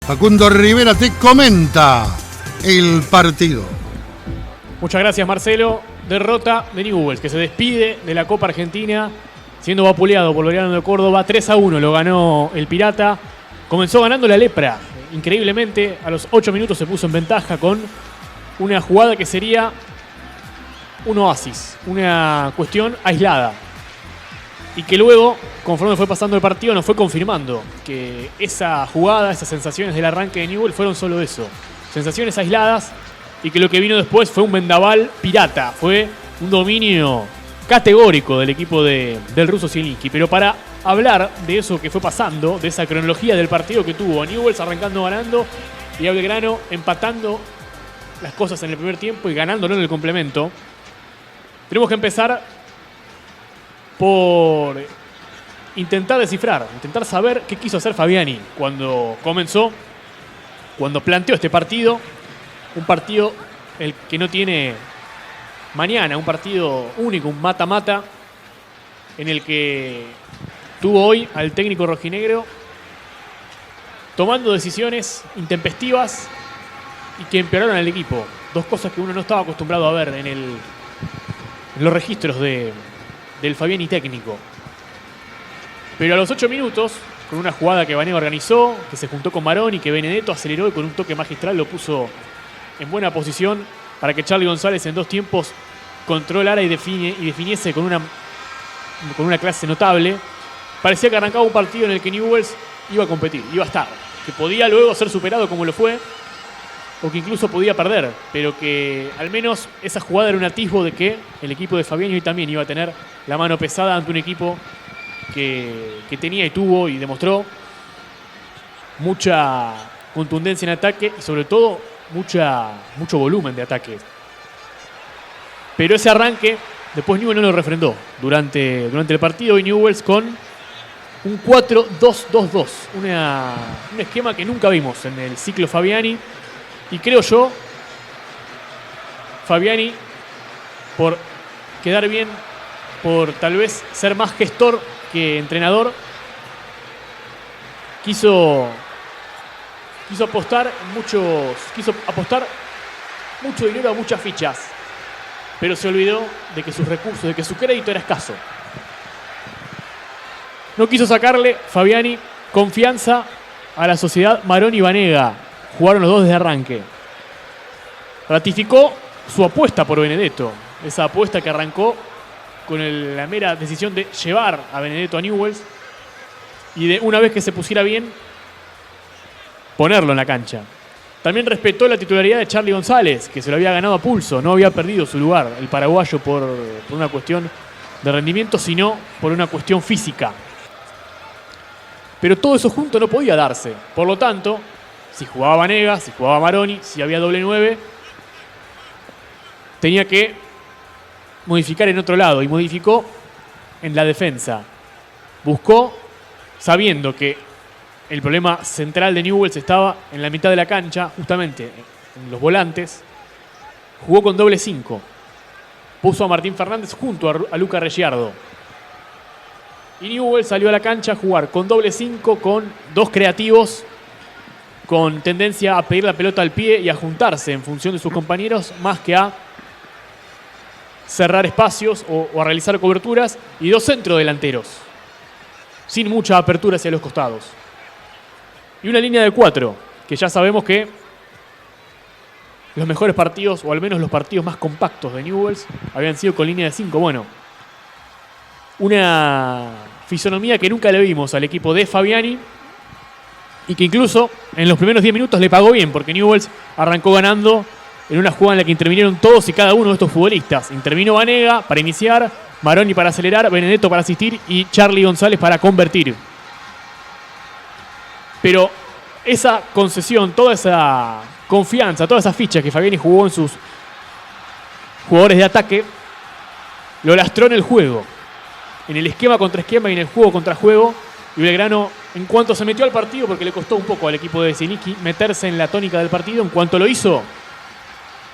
Facundo Rivera te comenta el partido. Muchas gracias, Marcelo. Derrota de Newell's, que se despide de la Copa Argentina siendo vapuleado por Belgrano de Córdoba. 3-1 lo ganó el Pirata. Comenzó ganando la Lepra. Increíblemente, a los 8 minutos se puso en ventaja con una jugada que sería un oasis, una cuestión aislada. Y que luego, conforme fue pasando el partido, nos fue confirmando que esa jugada, esas sensaciones del arranque de Newell's fueron solo eso. Sensaciones aisladas, y que lo que vino después fue un vendaval pirata. Fue un dominio categórico del equipo del ruso Zielinski. Pero para hablar de eso que fue pasando, de esa cronología del partido que tuvo Newell's arrancando ganando y a Belgrano empatando las cosas en el primer tiempo y ganándolo en el complemento, tenemos que empezar por intentar descifrar, intentar saber qué quiso hacer Fabiani cuando comenzó, cuando planteó este partido. Un partido el que no tiene mañana, un partido único, un mata-mata, en el que tuvo hoy al técnico rojinegro tomando decisiones intempestivas y que empeoraron al equipo. Dos cosas que uno no estaba acostumbrado a ver en los registros del Fabiani técnico. Pero a los 8 minutos, con una jugada que Vanega organizó, que se juntó con Maroni, que Benedetto aceleró y con un toque magistral lo puso en buena posición para que Charly González en 2 tiempos controlara y definiese con una clase notable. Parecía que arrancaba un partido en el que Newell's iba a competir, iba a estar, que podía luego ser superado como lo fue, o que incluso podía perder, pero que al menos esa jugada era un atisbo de que el equipo de Fabiani hoy también iba a tener la mano pesada ante un equipo que tenía y tuvo y demostró mucha contundencia en ataque y sobre todo mucho volumen de ataque. Pero ese arranque después Newell's no lo refrendó durante el partido, y Newell's con un 4-2-2-2, un esquema que nunca vimos en el ciclo Fabiani. Y creo yo, Fabiani, por quedar bien, por tal vez ser más gestor que entrenador, quiso apostar mucho dinero a muchas fichas, pero se olvidó de que sus recursos, de que su crédito era escaso. No quiso sacarle, Fabiani, confianza a la sociedad Maroni y Vanega. Jugaron los dos desde arranque. Ratificó su apuesta por Benedetto, esa apuesta que arrancó con la mera decisión de llevar a Benedetto a Newell's y de, una vez que se pusiera bien, ponerlo en la cancha. También respetó la titularidad de Charly González, que se lo había ganado a pulso, no había perdido su lugar el paraguayo por una cuestión de rendimiento, sino por una cuestión física. Pero todo eso junto no podía darse. Por lo tanto, si jugaba Vanega, si jugaba Maroni, si había doble 9, tenía que modificar en otro lado, y modificó en la defensa. Buscó, sabiendo que el problema central de Newell's estaba en la mitad de la cancha, justamente en los volantes, jugó con doble 5. Puso a Martín Fernández junto a Luca Reggiardo. Y Newell's salió a la cancha a jugar con doble 5, con 2 creativos, con tendencia a pedir la pelota al pie y a juntarse en función de sus compañeros, más que a cerrar espacios o a realizar coberturas, y 2 centrodelanteros, sin mucha apertura hacia los costados. Y una línea de 4, que ya sabemos que los mejores partidos, o al menos los partidos más compactos de Newell's, habían sido con línea de 5. Bueno, una fisonomía que nunca le vimos al equipo de Fabiani, y que incluso en los primeros 10 minutos le pagó bien, porque Newell's arrancó ganando en una jugada en la que intervinieron todos y cada uno de estos futbolistas. Intervino Vanega para iniciar, Maroni para acelerar, Benedetto para asistir y Charly González para convertir. Pero esa concesión, toda esa confianza, todas esas fichas que Fabiani jugó en sus jugadores de ataque, lo lastró en el juego, en el esquema contra esquema y en el juego contra juego. Y Belgrano, en cuanto se metió al partido, porque le costó un poco al equipo de Zielinski meterse en la tónica del partido, en cuanto lo hizo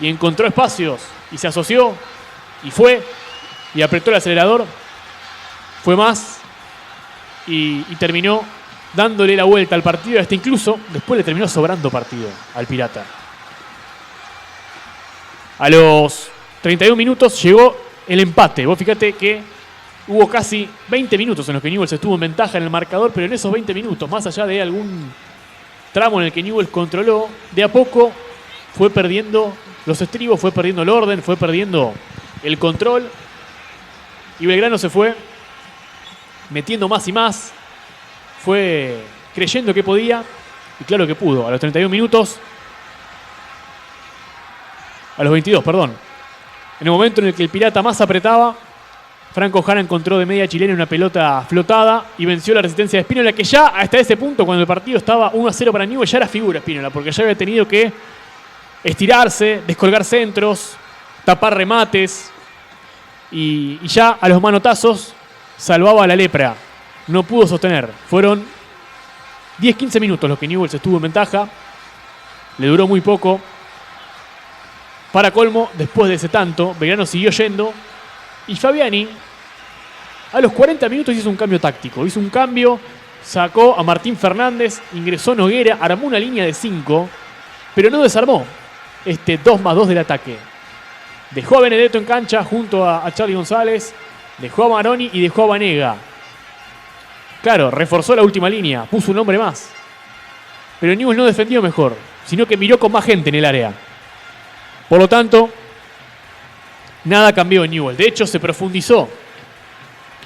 y encontró espacios y se asoció y fue y apretó el acelerador, fue más y terminó dándole la vuelta al partido. Hasta incluso después le terminó sobrando partido al Pirata. A los 31 minutos llegó el empate. Vos fíjate que hubo casi 20 minutos en los que Newell's estuvo en ventaja en el marcador, pero en esos 20 minutos, más allá de algún tramo en el que Newell's controló, de a poco fue perdiendo los estribos, fue perdiendo el orden, fue perdiendo el control. Y Belgrano se fue metiendo más y más, fue creyendo que podía, y claro que pudo. A los 31 minutos, a los 22, perdón, en el momento en el que el Pirata más apretaba, Franco Jara encontró de media chilena una pelota flotada y venció la resistencia de Spínola, que ya hasta ese punto, cuando el partido estaba 1-0 para Newell's, ya era figura Spínola, porque ya había tenido que estirarse, descolgar centros, tapar remates, y ya a los manotazos salvaba a la lepra. No pudo sostener. Fueron 10-15 minutos los que Newell's estuvo en ventaja. Le duró muy poco. Para colmo, después de ese tanto, Belgrano siguió yendo. Y Fabiani, a los 40 minutos, hizo un cambio táctico. Hizo un cambio, sacó a Martín Fernández, ingresó Noguera, armó una línea de 5, pero no desarmó este 2+2 del ataque. Dejó a Benedetto en cancha junto a Charly González, dejó a Maroni y dejó a Vanega. Claro, reforzó la última línea, puso un hombre más. Pero Newell's no defendió mejor, sino que miró con más gente en el área. Por lo tanto, nada cambió en Newell's. De hecho, se profundizó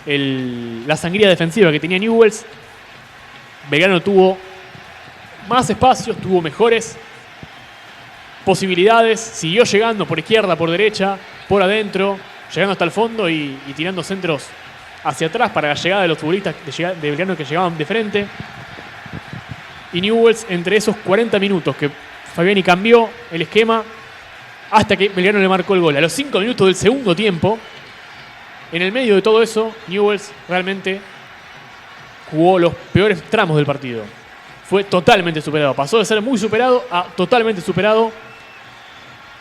la sangría defensiva que tenía Newell's. Belgrano tuvo más espacios, tuvo mejores posibilidades. Siguió llegando por izquierda, por derecha, por adentro, llegando hasta el fondo y tirando centros hacia atrás para la llegada de los futbolistas de Belgrano que llegaban de frente. Y Newell's, entre esos 40 minutos que Fabiani cambió el esquema, hasta que Belgrano le marcó el gol. A los 5 minutos del segundo tiempo, en el medio de todo eso, Newell's realmente jugó los peores tramos del partido. Fue totalmente superado. Pasó de ser muy superado a totalmente superado.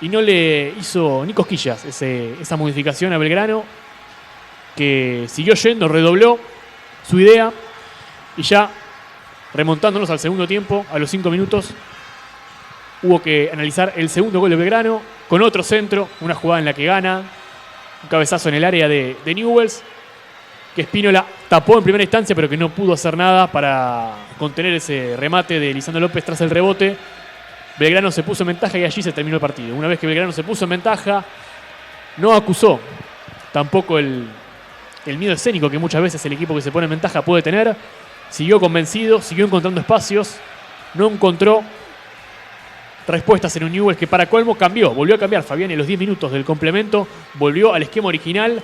Y no le hizo ni cosquillas esa modificación a Belgrano, que siguió yendo, redobló su idea. Y ya remontándonos al segundo tiempo, a los 5 minutos, hubo que analizar el segundo gol de Belgrano con otro centro, una jugada en la que gana, un cabezazo en el área de Newell's, que Spínola tapó en primera instancia, pero que no pudo hacer nada para contener ese remate de Lisandro López tras el rebote. Belgrano se puso en ventaja y allí se terminó el partido. Una vez que Belgrano se puso en ventaja, no acusó tampoco el miedo escénico que muchas veces el equipo que se pone en ventaja puede tener. Siguió convencido, siguió encontrando espacios, no encontró respuestas en un Newell's que para colmo cambió, volvió a cambiar. Fabiani en los 10 minutos del complemento volvió al esquema original,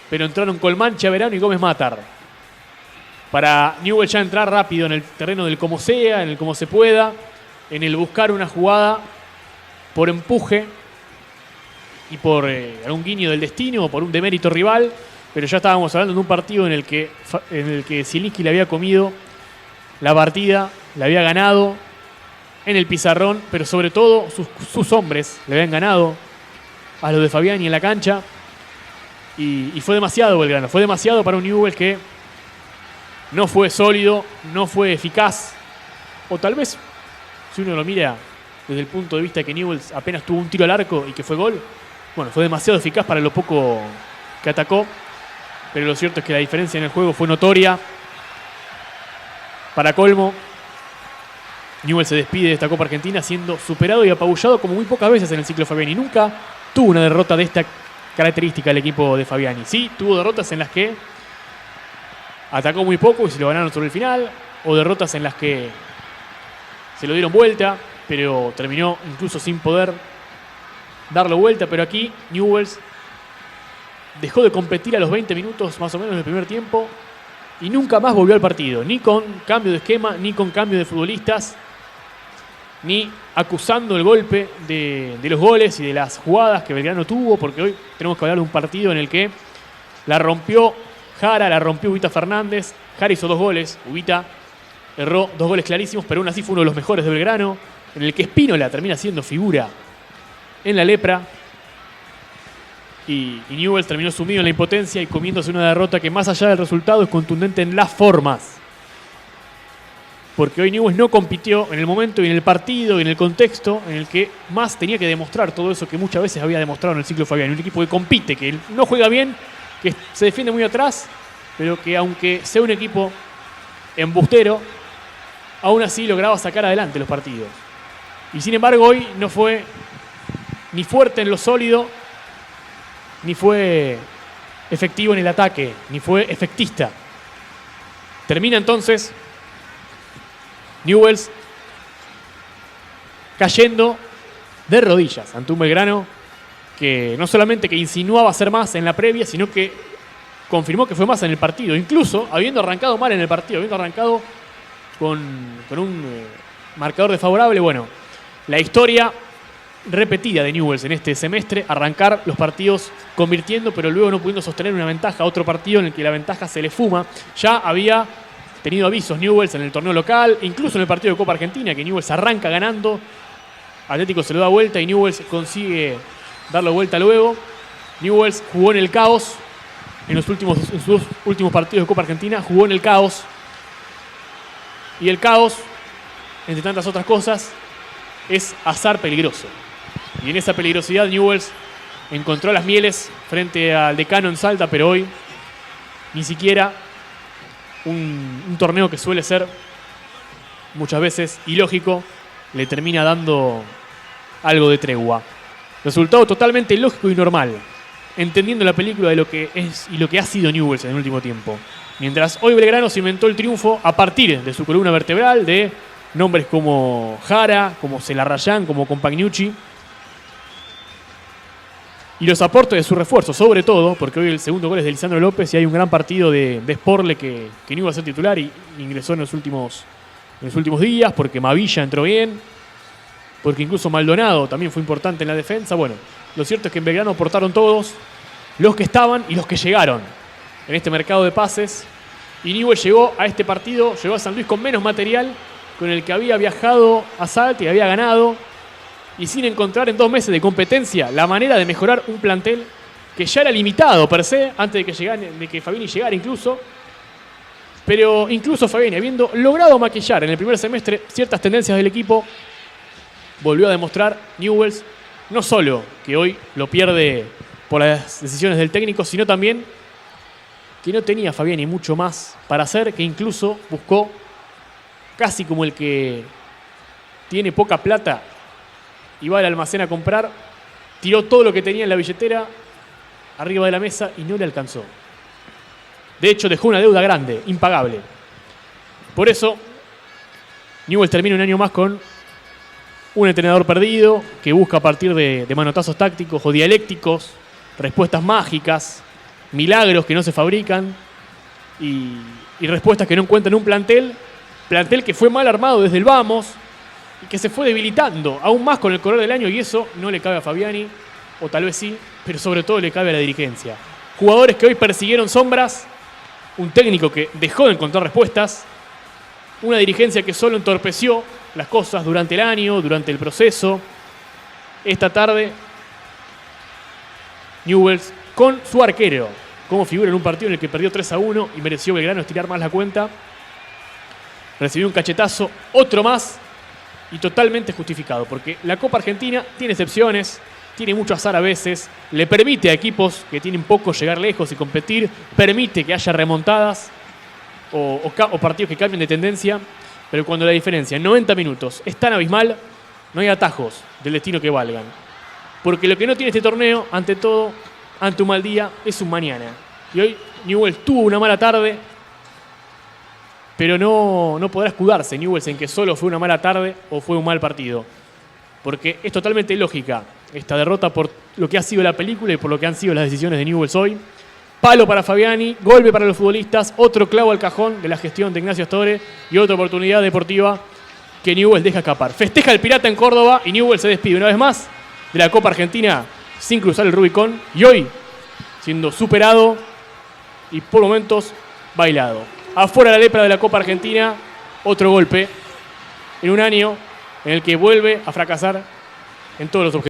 pero entraron Colmán, Chaverano y Gómez Matar. Para Newell's ya entrar rápido en el terreno del como sea, en el como se pueda, en el buscar una jugada por empuje y por algún guiño del destino o por un demérito rival, pero ya estábamos hablando de un partido en el que Zielinski le había comido la partida, le había ganado en el pizarrón, pero sobre todo sus hombres le habían ganado a los de Fabiani en la cancha. Y fue demasiado Belgrano, fue demasiado para un Newell's que no fue sólido, no fue eficaz. O tal vez, si uno lo mira desde el punto de vista que Newell's apenas tuvo un tiro al arco y que fue gol, bueno, fue demasiado eficaz para lo poco que atacó. Pero lo cierto es que la diferencia en el juego fue notoria. Para colmo, Newell's se despide de esta Copa Argentina siendo superado y apabullado como muy pocas veces en el ciclo Fabiani. Nunca tuvo una derrota de esta característica el equipo de Fabiani. Sí, tuvo derrotas en las que atacó muy poco y se lo ganaron sobre el final, o derrotas en las que se lo dieron vuelta, pero terminó incluso sin poder darlo vuelta. Pero aquí Newell's dejó de competir a los 20 minutos más o menos del primer tiempo y nunca más volvió al partido, ni con cambio de esquema, ni con cambio de futbolistas, ni acusando el golpe de los goles y de las jugadas que Belgrano tuvo, porque hoy tenemos que hablar de un partido en el que la rompió Jara, la rompió Ubita Fernández. Jara hizo 2 goles, Ubita erró 2 goles clarísimos, pero aún así fue uno de los mejores de Belgrano, en el que Spínola termina siendo figura en la lepra. Y Newell's terminó sumido en la impotencia y comiéndose una derrota que, más allá del resultado, es contundente en las formas. porque hoy Newell's no compitió en el momento y en el partido y en el contexto en el que más tenía que demostrar todo eso que muchas veces había demostrado en el ciclo Fabiani. Un equipo que compite, que no juega bien, que se defiende muy atrás, pero que aunque sea un equipo embustero, aún así lograba sacar adelante los partidos. Y sin embargo hoy no fue ni fuerte en lo sólido, ni fue efectivo en el ataque, ni fue efectista. Termina entonces Newell's cayendo de rodillas ante un Belgrano que no solamente que insinuaba ser más en la previa, sino que confirmó que fue más en el partido, incluso habiendo arrancado mal en el partido, habiendo arrancado con un marcador desfavorable. Bueno, la historia repetida de Newell's en este semestre, arrancar los partidos convirtiendo, pero luego no pudiendo sostener una ventaja, otro partido en el que la ventaja se le fuma. Ya había tenido avisos Newell's en el torneo local, incluso en el partido de Copa Argentina, que Newell's arranca ganando, Atlético se lo da vuelta y Newell's consigue darle vuelta luego. Newell's jugó en el caos en sus últimos partidos de Copa Argentina, jugó en el caos. Y el caos, entre tantas otras cosas, es azar peligroso. Y en esa peligrosidad Newell's encontró las mieles frente al Decano en Salta, pero hoy ni siquiera un torneo que suele ser muchas veces ilógico le termina dando algo de tregua. Resultado totalmente ilógico y normal, entendiendo la película de lo que es y lo que ha sido Newell's en el último tiempo. Mientras hoy Belgrano cimentó el triunfo a partir de su columna vertebral, de nombres como Jara, como Celarrayán, como Compagnucci, y los aportes de su refuerzo, sobre todo, porque hoy el segundo gol es de Lisandro López y hay un gran partido de Sporle que no iba a ser titular y ingresó en los últimos días, porque Mavilla entró bien, porque incluso Maldonado también fue importante en la defensa. Bueno, lo cierto es que en Belgrano aportaron todos, los que estaban y los que llegaron en este mercado de pases. Y Newell's llegó a este partido, llegó a San Luis con menos material, con el que había viajado a Salta y había ganado, y sin encontrar en 2 meses de competencia la manera de mejorar un plantel que ya era limitado per se, antes de que Fabiani llegara incluso. Pero incluso Fabiani, habiendo logrado maquillar en el primer semestre ciertas tendencias del equipo, volvió a demostrar Newell's no solo que hoy lo pierde por las decisiones del técnico, sino también que no tenía Fabiani mucho más para hacer, que incluso buscó, casi como el que tiene poca plata y va al almacén a comprar, tiró todo lo que tenía en la billetera arriba de la mesa y no le alcanzó. De hecho, dejó una deuda grande, impagable. Por eso, Newell's termina un año más con un entrenador perdido que busca a partir de manotazos tácticos o dialécticos, respuestas mágicas, milagros que no se fabrican y respuestas que no encuentran un plantel que fue mal armado desde el vamos y que se fue debilitando aún más con el correr del año, y eso no le cabe a Fabiani, o tal vez sí, pero sobre todo le cabe a la dirigencia. Jugadores que hoy persiguieron sombras, un técnico que dejó de encontrar respuestas, una dirigencia que solo entorpeció las cosas durante el año, durante el proceso. Esta tarde, Newell's con su arquero como figura en un partido en el que perdió 3-1 y mereció Belgrano estirar más la cuenta. Recibió un cachetazo, otro más, y totalmente justificado, porque la Copa Argentina tiene excepciones, tiene mucho azar a veces, le permite a equipos que tienen poco llegar lejos y competir, permite que haya remontadas o partidos que cambien de tendencia, pero cuando la diferencia en 90 minutos es tan abismal, no hay atajos del destino que valgan. Porque lo que no tiene este torneo, ante todo, ante un mal día, es un mañana. Y hoy Newell's tuvo una mala tarde, pero no podrá escudarse Newell's en que solo fue una mala tarde o fue un mal partido. Porque es totalmente lógica esta derrota por lo que ha sido la película y por lo que han sido las decisiones de Newell's hoy. Palo para Fabiani, golpe para los futbolistas, otro clavo al cajón de la gestión de Ignacio Astore y otra oportunidad deportiva que Newell's deja escapar. Festeja el Pirata en Córdoba y Newell's se despide una vez más de la Copa Argentina sin cruzar el Rubicón y hoy siendo superado y por momentos bailado. Afuera la lepra de la Copa Argentina, otro golpe en un año en el que vuelve a fracasar en todos los objetivos.